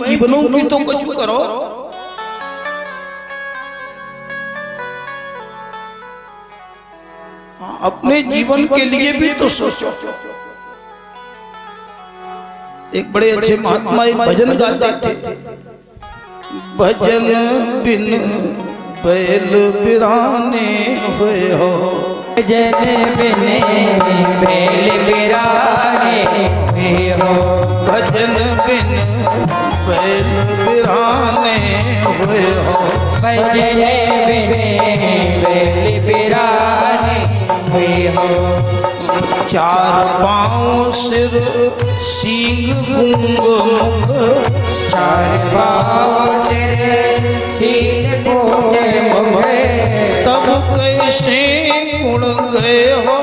जीवनों की तो कुछ करो। हाँ, अपने जीवन के लिए भी तो सोचो। एक बड़े अच्छे महात्मा एक भजन गाते थे, भजन बिन बैल बिराने हुए हो, भजन बिन बैल बिराने हुए हो, भजन बिन बैल बिराने हुए हो, भजन बिन बैल बिराने हुए हो। चार पाँव सिर सींग गुंग मुख, चार पाँव सिर सींग गुंग मुख, तब कैसे गुण गए हो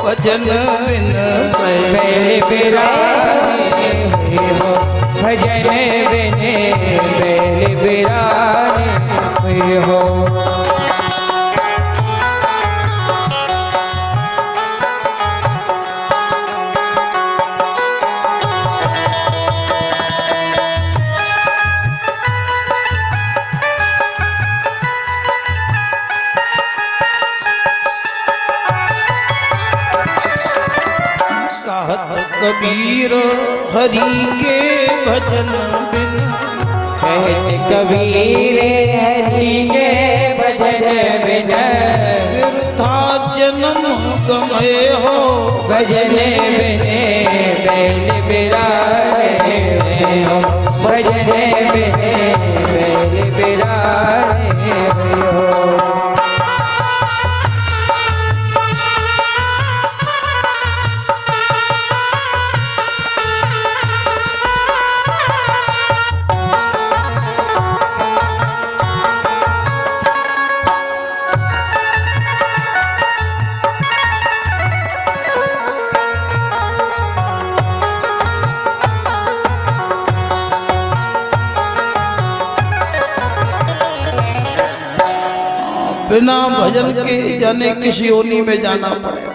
भजन बिन बैल बिराने हुए हो, भजन बिन बैल बिराने हुए हो। कबीर हरि के भजन बिन, कहत कबीर हरि के भजन बिन, वृथा जन्म गए हो भजन बिन बैल बिराने हो, भजन बिन बैल बिराने हो। बिना भजन के जाने किस योनि में जाना पड़ेगा,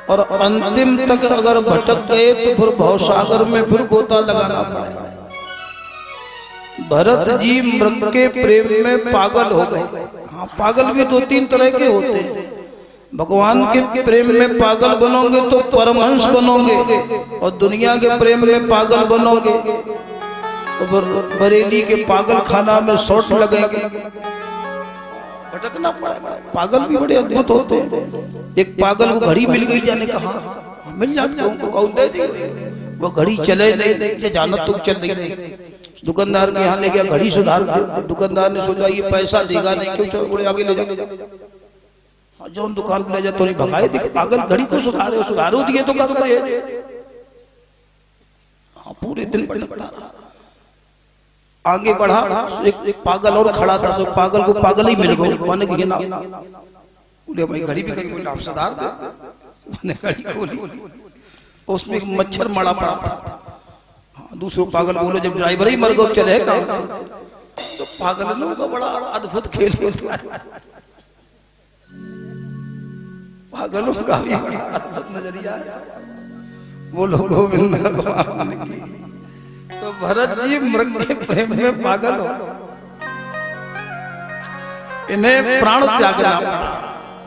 और अंतिम तक अगर भटक गए तो फिर भवसागर में फिर गोता लगाना पड़ेगा। भरत जी मृग के प्रेम में पागल हो गए। हाँ, पागल भी दो तीन तरह के होते हैं। भगवान के प्रेम में पागल बनोगे तो परमहंस बनोगे, और दुनिया के प्रेम में पागल बनोगे तो फिर बरेली के पागल खाना में शॉर्ट लगेंगे, भटकना पड़ेगा। पागल भी बड़े अद्भुत होते हैं। एक पागल को घड़ी मिल गई, जाने कहा मिल जाती है उनको, कौन दे दी, वो घड़ी चले नहीं, जाना तुम चल नहीं। दुकानदार के यहाँ ले गया, घड़ी सुधार दो। दुकानदार ने सोचा ये पैसा देगा नहीं, क्यों, चलो बोले आगे ले जाओ। जो दुकान पे ले जाए तो नहीं भगाए, पागल घड़ी को सुधारे, सुधारो दिए तो क्या करे। हाँ, पूरे दिन भटकता रहा। आगे बढ़ा, एक पागल और खड़ा था, तो पागल को पागल ही मिल गया। माने कि ना, बोले भाई घड़ी भी कहीं, बोले आप सुधार दे। मैंने घड़ी खोली, उसमें एक मच्छर मरा पड़ा था। हाँ, दूसरे पागल बोले जब ड्राइवर ही मर गया चले कहां से। तो पागलों का बड़ा अद्भुत खेल होता है, पागलों का भी बड़ा अद्भुत नजरिया है। बोलो गोविंद भगवान की। तो भरत जी मृग के प्रेम में पागल हो, इन्हें प्राण त्यागना पड़ा।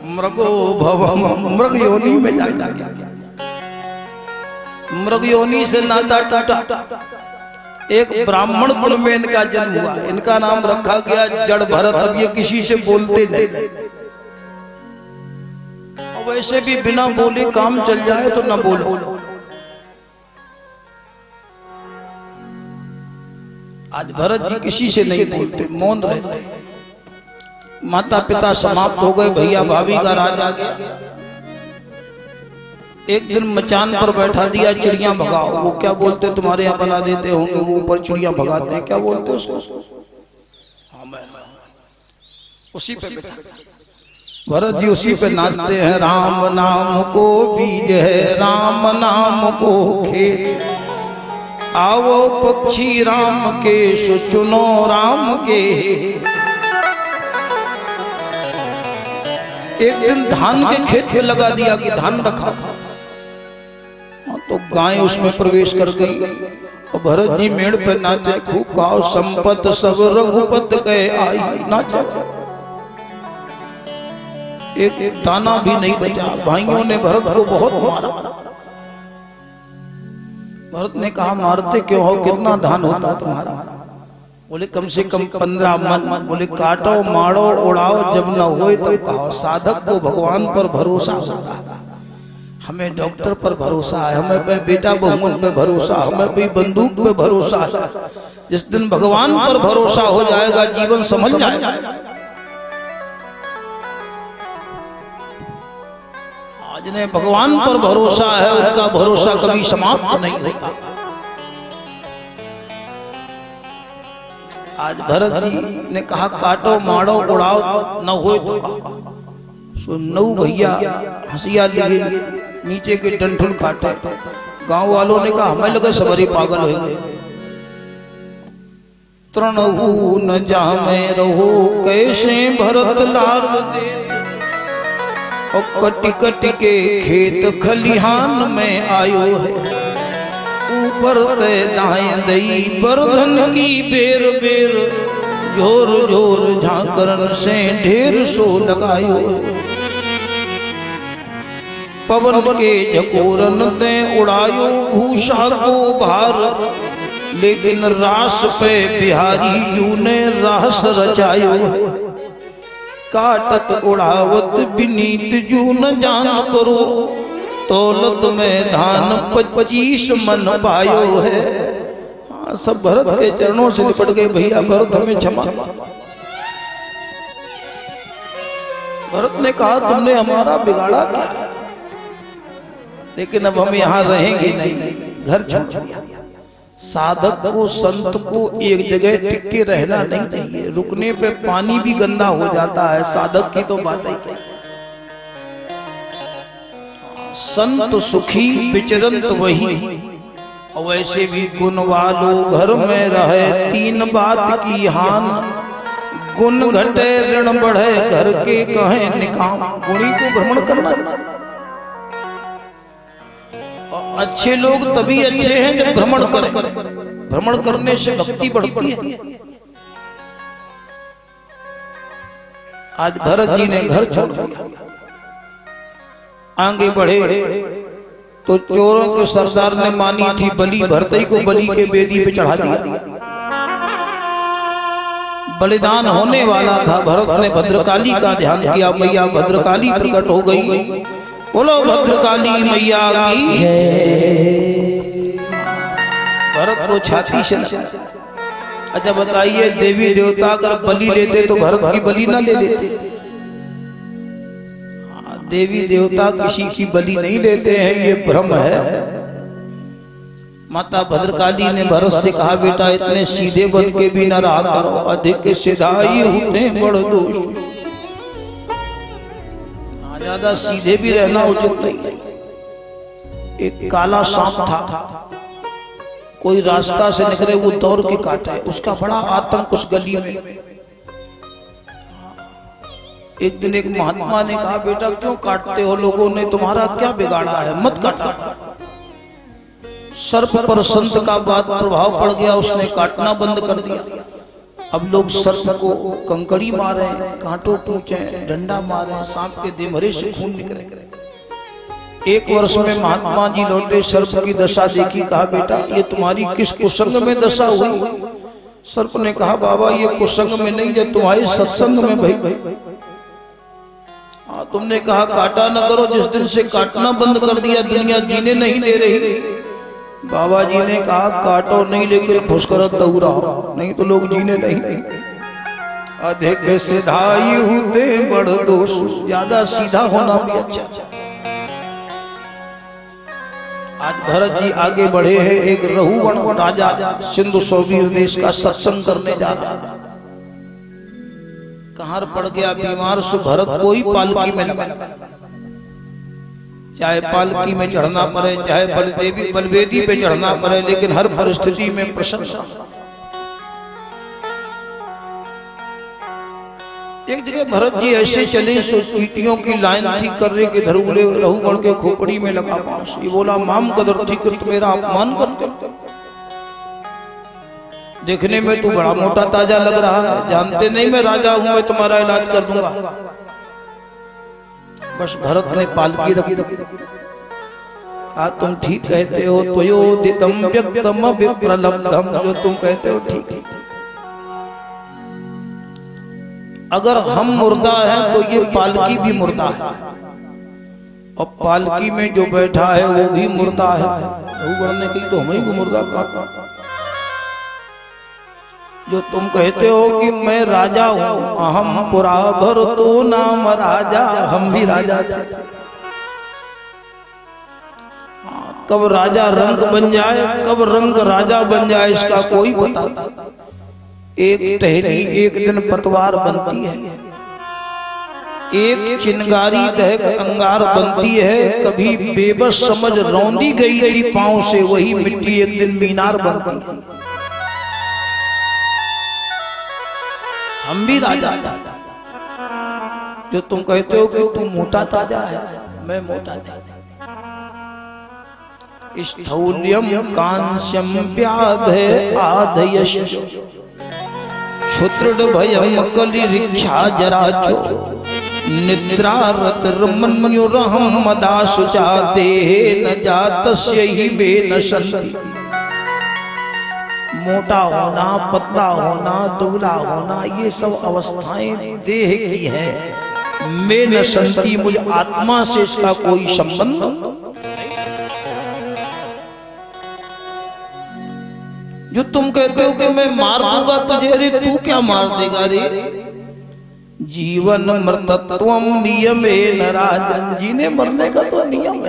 मृगो भवम, मृग योनि में जाकर मृग योनि से नाता टूटा। एक ब्राह्मण कुल में इनका जन्म हुआ, इनका नाम रखा गया जड़ भरत। अब ये किसी से बोलते नहीं, और वैसे भी बिना बोले काम चल जाए तो न बोलो। आज भरत जी किसी से नहीं बोलते, मौन रहते हैं। माता पिता समाप्त हो गए, भैया भाभी का राज आ गया। एक दिन मचान पर बैठा दिया, चिड़िया भगाओ। वो क्या बोलते, तुम्हारे यहाँ बना देते होंगे, वो ऊपर चिड़िया भगाते हैं, क्या बोलते उसको। हाँ, मैं उसी पे बैठा। भरत जी उसी पे नाचते हैं। राम नाम को बीज है, राम नाम को खेत, आओ पक्षी राम के सुचुनो राम के। एक दिन धान के खेत पे लगा दिया कि धान रखा, तो गाय उसमें प्रवेश कर गई और भरत जी मेड़ पे नाचे, खूब गाओ संपत सब रघुपत के आई, नाचे। एक दाना भी नहीं बचा। भाइयों ने भरत को बहुत मारा। भरत ने कहा मारते क्यों हो, कितना धान होता तुम्हारा? बोले कम से कम 15 मन। बोले काटो मारो उड़ाओ, जब न होए तब कहो। साधक को भगवान पर भरोसा होता है, हमें डॉक्टर पर भरोसा है, हमें बेटा बहुमन पे भरोसा, हमें भी बंदूक पे भरोसा है। जिस दिन भगवान पर भरोसा हो जाएगा जीवन संभल जाएगा। आज ने भगवान पर भरोसा है, उनका भरोसा कभी समाप्त नहीं होता। आज भरत जी ने कहा काटो मारो उड़ाओ, न हो तो कहा। सो 9 भैया हंसिया लिए नीचे के डंठल काटे। गांव वालों ने कहा हमें लगे सबरी पागल हो गए। तृणहु न जामे रहो, कैसे भरत लाल दे। और कट कट के खेत खलिहान में आयो है। ऊपर ते दाएं दई बरधन की बेर बेर। जोर जोर झांकरन से ढेर सो लगायो है। पवन के झकोरन ने उड़ायो भूषा को भार। लेकिन रास पे बिहारी जू ने रास रचायो है। काटत उड़ावत बिनीत जू न जान करो। तौलत में धान 25 मन पायो है। हाँ, सब भरत के चरणों से लिपट गए, भैया भरत हमें क्षमा। भरत ने कहा तुमने हमारा बिगाड़ा क्या, लेकिन अब हम यहाँ रहेंगे नहीं, घर छोड़ दिया। साधक को संत को एक जगह टिके रहना नहीं चाहिए। रुकने पे पानी भी गंदा हो जाता है, साधक की तो बात ही क्या। संत सुखी विचरंत वही, और वैसे भी गुण वालो घर में रहे। 3 बात की हान, गुण घटे ऋण बढ़े, घर के कहे निकाम। गुणी को भ्रमण करना। अच्छे लोग तभी अच्छे हैं जब भ्रमण करें। भ्रमण करने से भक्ति बढ़ती है। आज भरत जी ने घर छोड़ दिया, आगे बढ़े तो चोरों के सरदार ने मानी थी बलि, भरत ही को बलि के बेदी पे चढ़ा दिया। बलिदान होने वाला था। भरत ने भद्रकाली का ध्यान किया, मैया भद्रकाली प्रकट हो गई। बोलो भद्रकाली मैया की जय। भरत को छाती से लगा। अच्छा बताइए, देवी देवता अगर बलि लेते तो भरत की बलि ना ले लेते? देवी देवता किसी की बलि नहीं लेते हैं, ये भ्रम है। माता भद्रकाली ने भरत से कहा बेटा इतने सीधे बन के भी न रहा करो, अधिक सिधाई होते बड़ दोष। ज्यादा सीधे भी रहना उचित नहीं है। एक काला सांप था, कोई रास्ता से निकले वो दौड़ के काटा है। उसका बड़ा आतंक उस गली में। एक दिन एक महात्मा ने कहा बेटा क्यों काटते हो, लोगों ने तुम्हारा क्या बिगाड़ा है, मत काटा। सर्प पर संत का बात प्रभाव पड़ गया, उसने काटना बंद कर दिया। अब लोग सर्प को कंकड़ी मारे, कांटों पूछे, डंडा मारे, सांप के दिमहरे से खून निकले। 1 वर्ष में महात्मा जी लौटे, सर्प की दशा देखी। कहा बेटा ये तुम्हारी किस कुसंग में दशा हुई? सर्प ने कहा बाबा ये कुसंग में नहीं, ये तुम्हारे सत्संग में भाई। तुमने कहा काटा न करो, जिस दिन से काटना बंद कर दिया दुनिया जीने नहीं दे रही। बाबा जी ने कहा काटो नहीं, लेकिन फुसकरत दौड़ा, नहीं तो लोग जीने नहीं। अधिक सिधाई होते बड़ दोष। ज्यादा सीधा होना भी अच्छा। आज भरत जी आगे बढ़े हैं। एक रहुगण राजा सिंधु सौवीर देश का सत्संग करने जा रहा। कहां पड़ गया बीमार, सो भरत को ही पालकी में लगा। चाहे पालकी में चढ़ना पड़े, चाहे बलवेदी पे चढ़ना पड़े, लेकिन हर परिस्थिति में प्रसन्न। एक जगह भरत जी ऐसे चले, सो चीटियों की लाइन थी कर रहे के धरुगले रहूगण के खोपड़ी में लगा पास। ये बोला माम कदर थी कृत मेरा अपमान करते, देखने में तू बड़ा मोटा ताजा लग रहा है, जानते नहीं मैं राजा हूं, मैं तुम्हारा इलाज कर दूंगा। बस भरत ने पालकी रख दी। तुम ठीक कहते हो, त्वयोदितम व्यक्तम विप्रलब्धम, जो तुम कहते हो ठीक है। अगर हम मुर्दा हैं तो ये पालकी भी मुर्दा है, और पालकी में जो बैठा है वो भी मुर्दा है। वो बढ़ने की तो हमें भी मुर्दा कहा। जो तुम कहते हो कि मैं राजा हूं, अहम पुरा भरतो नाम राजा, हम भी राजा थे। कब राजा रंग बन जाए, कब रंग राजा बन जाए, इसका कोई पता। एक टहनी एक दिन पतवार बनती है, एक चिनगारी दहक अंगार बनती है। कभी बेबस समझ रौंदी गई थी पांव से, वही मिट्टी एक दिन मीनार बनती है। हम भी राजा था। जो तुम कहते हो कि तू मोटा ताजा है, मैं मोटा नहीं। स्थौल्यम कांस्यम व्याधे आधयश क्षुद्र भयम कलिरिक्षा जराचो निद्रा रतिर्मन्युरहम मदाशुचा देहे न जातस्य ही बेन शन्ति। मोटा होना, पतला होना, दुबला होना, ये सब अवस्थाएं देह की है। मैं न शन्ति, मुझे आत्मा से इसका कोई संबंध। जो तुम कहते हो कि मैं मार दूंगा तुझे, अरे तू क्या मार देगा रे? जीवन मृतत्वम नियमेन राजन, जीने मरने का तो नियम